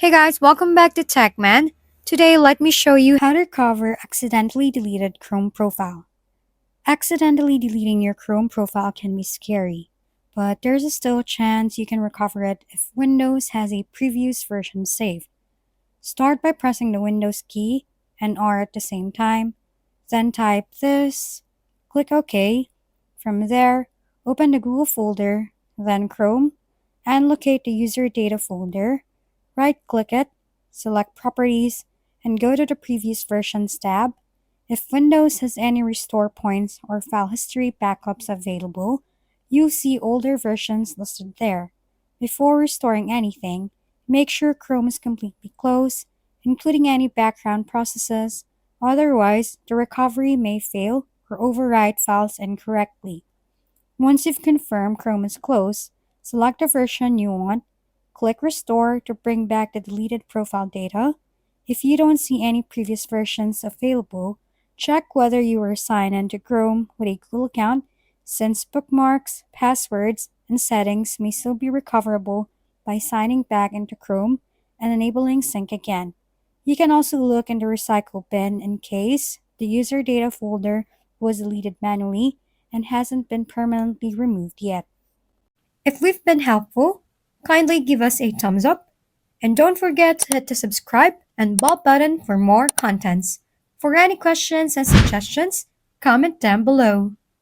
Hey guys, welcome back to TechMan. Today, let me show you how to recover accidentally deleted Chrome profile. Accidentally deleting your Chrome profile can be scary, but there's still a chance you can recover it if Windows has a previous version saved. Start by pressing the Windows key and R at the same time, then type this, click OK. From there, open the Google folder, then Chrome, and locate the user data folder. Right-click it, select Properties, and go to the Previous Versions tab. If Windows has any restore points or file history backups available, you'll see older versions listed there. Before restoring anything, make sure Chrome is completely closed, including any background processes. Otherwise, the recovery may fail or overwrite files incorrectly. Once you've confirmed Chrome is closed, select the version you want, click Restore to bring back the deleted profile data. If you don't see any previous versions available, check whether you were signed into Chrome with a Google account, since bookmarks, passwords, and settings may still be recoverable by signing back into Chrome and enabling sync again. You can also look in the recycle bin in case the user data folder was deleted manually and hasn't been permanently removed yet. If we've been helpful, kindly give us a thumbs up and don't forget to hit the subscribe and bell button for more contents. For any questions and suggestions, comment down below.